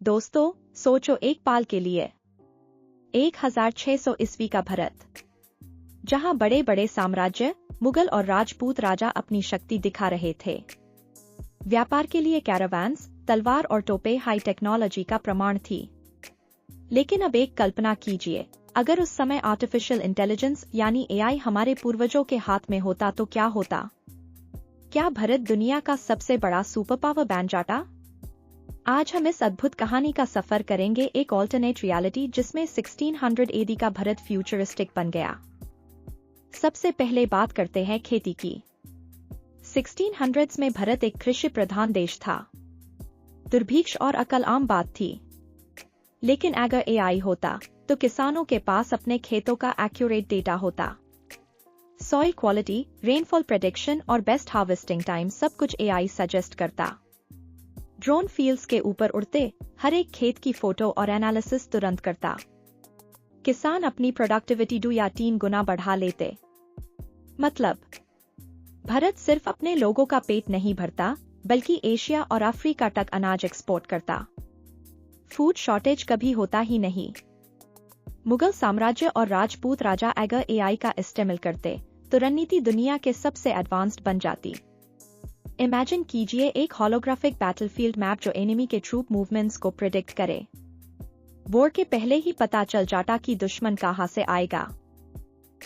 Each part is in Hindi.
दोस्तों, सोचो एक पाल के लिए 1600 ईस्वी का भारत, जहां बड़े बड़े साम्राज्य, मुगल और राजपूत राजा अपनी शक्ति दिखा रहे थे। व्यापार के लिए कैरावान्स, तलवार और तोपें हाई टेक्नोलॉजी का प्रमाण थी। लेकिन अब एक कल्पना कीजिए, अगर उस समय आर्टिफिशियल इंटेलिजेंस यानी एआई हमारे पूर्वजों के हाथ में होता तो क्या होता? क्या भारत दुनिया का सबसे बड़ा सुपर पावर बन जाता? आज हम इस अद्भुत कहानी का सफर करेंगे, एक ऑल्टरनेट रियलिटी जिसमें 1600 एडी का भारत फ्यूचरिस्टिक बन गया। सबसे पहले बात करते हैं खेती की। 1600s में भारत एक कृषि प्रधान देश था। दुर्भिक्ष और अकाल आम बात थी। लेकिन अगर एआई होता तो किसानों के पास अपने खेतों का एक्यूरेट डेटा होता। सॉइल क्वालिटी, रेनफॉल प्रेडिक्शन और बेस्ट हार्वेस्टिंग टाइम सब कुछ एआई सजेस्ट करता। ड्रोन फील्ड्स के ऊपर उड़ते, हर एक खेत की फोटो और एनालिसिस तुरंत करता। किसान अपनी प्रोडक्टिविटी 2 या 3 गुना बढ़ा लेते। मतलब, भारत सिर्फ अपने लोगों का पेट नहीं भरता, बल्कि एशिया और अफ्रीका तक अनाज एक्सपोर्ट करता। फूड शॉर्टेज कभी होता ही नहीं। मुगल साम्राज्य और राजपूत राजा अगर एआई का इस्तेमाल करते तो रणनीति दुनिया के सबसे एडवांस्ड बन जाती। इमेजिन कीजिए एक होलोग्राफिक बैटलफील्ड मैप जो एनिमी के ट्रूप मूवमेंट्स को प्रिडिक्ट करे। वॉर के पहले ही पता चल जाता कि दुश्मन कहां से आएगा।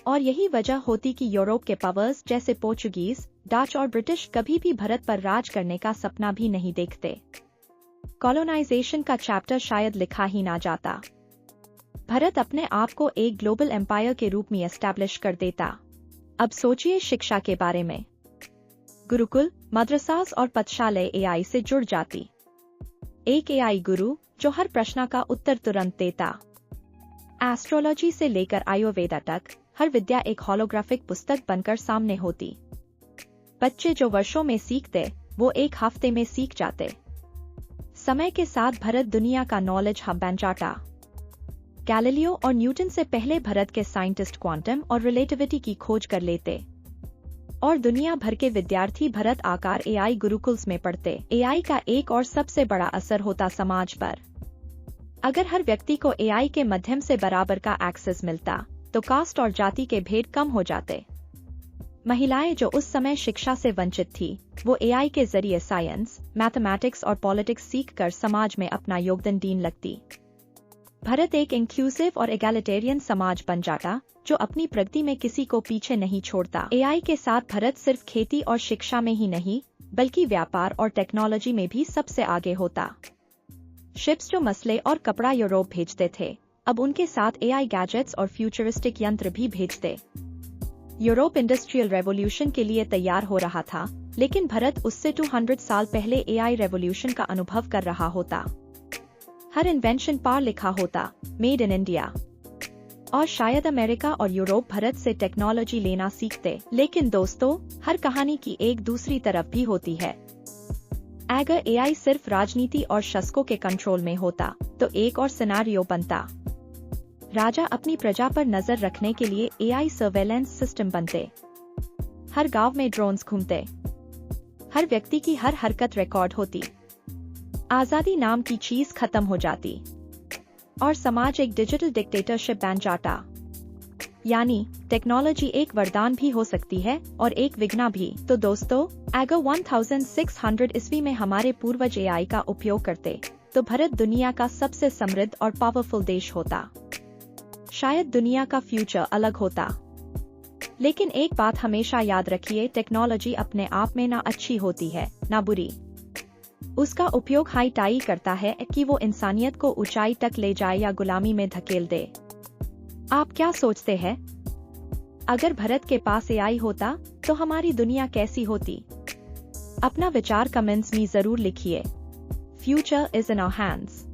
और यही वजह होती कि यूरोप के पावर्स जैसे पोर्चुगीज, डच और ब्रिटिश कभी भी भारत पर राज करने का सपना भी नहीं देखते। कॉलोनाइजेशन का चैप्टर शायद लिखा ही ना जाता। भारत अपने आप को एक ग्लोबल एम्पायर के रूप में एस्टैब्लिश कर देता। अब सोचिए शिक्षा के बारे में। गुरुकुल, मदरसास और पाठशालाएं एआई से जुड़ जाती। एक एआई गुरु जो हर प्रश्न का उत्तर तुरंत देता। एस्ट्रोलॉजी से लेकर आयुर्वेदा तक हर विद्या एक होलोग्राफिक पुस्तक बनकर सामने होती। बच्चे जो वर्षों में सीखते, वो एक हफ्ते में सीख जाते। समय के साथ भारत दुनिया का नॉलेज हब बन जाता। गैलीलियो और न्यूटन से पहले भारत के साइंटिस्ट क्वांटम और रिलेटिविटी की खोज कर लेते। और दुनिया भर के विद्यार्थी भारत आकर एआई गुरुकुल्स में पढ़ते। एआई का एक और सबसे बड़ा असर होता समाज पर। अगर हर व्यक्ति को एआई के माध्यम से बराबर का एक्सेस मिलता तो कास्ट और जाति के भेद कम हो जाते। महिलाएं जो उस समय शिक्षा से वंचित थी, वो एआई के जरिए साइंस, मैथमेटिक्स और पॉलिटिक्स सीखकर समाज में अपना योगदान देने लगती। भारत एक इंक्लूसिव और एगैलिटेरियन समाज बन जाता जो अपनी प्रगति में किसी को पीछे नहीं छोड़ता। एआई के साथ भारत सिर्फ खेती और शिक्षा में ही नहीं, बल्कि व्यापार और टेक्नोलॉजी में भी सबसे आगे होता। शिप्स जो मसले और कपड़ा यूरोप भेजते थे, अब उनके साथ एआई गैजेट्स और फ्यूचरिस्टिक यंत्र भी भेजते। यूरोप इंडस्ट्रियल रेवोल्यूशन के लिए तैयार हो रहा था, लेकिन भारत उससे 200 साल पहले एआई रेवोल्यूशन का अनुभव कर रहा होता। हर इन्वेंशन पर लिखा होता मेड इन इंडिया। और शायद अमेरिका और यूरोप भारत से टेक्नोलॉजी लेना सीखते। लेकिन दोस्तों, हर कहानी की एक दूसरी तरफ भी होती है। अगर एआई सिर्फ राजनीति और शासकों के कंट्रोल में होता तो एक और सिनेरियो बनता। राजा अपनी प्रजा पर नजर रखने के लिए एआई सर्वेलेंस सिस्टम बनते। हर गांव में ड्रोन्स घूमते। हर व्यक्ति की हर हरकत रिकॉर्ड होती। आजादी नाम की चीज खत्म हो जाती और समाज एक डिजिटल डिक्टेटरशिप बन जाता। यानी टेक्नोलॉजी एक वरदान भी हो सकती है और एक विघ्न भी। तो दोस्तों, अगर 1600 ईस्वी में हमारे पूर्वज एआई का उपयोग करते तो भारत दुनिया का सबसे समृद्ध और पावरफुल देश होता। शायद दुनिया का फ्यूचर अलग होता। लेकिन एक बात हमेशा याद रखिए, टेक्नोलॉजी अपने आप में ना अच्छी होती है ना बुरी। उसका उपयोग हाईटाई करता है कि वो इंसानियत को ऊंचाई तक ले जाए या गुलामी में धकेल दे। आप क्या सोचते हैं? अगर भारत के पास एआई होता तो हमारी दुनिया कैसी होती? अपना विचार कमेंट्स में जरूर लिखिए। Future is in our hands.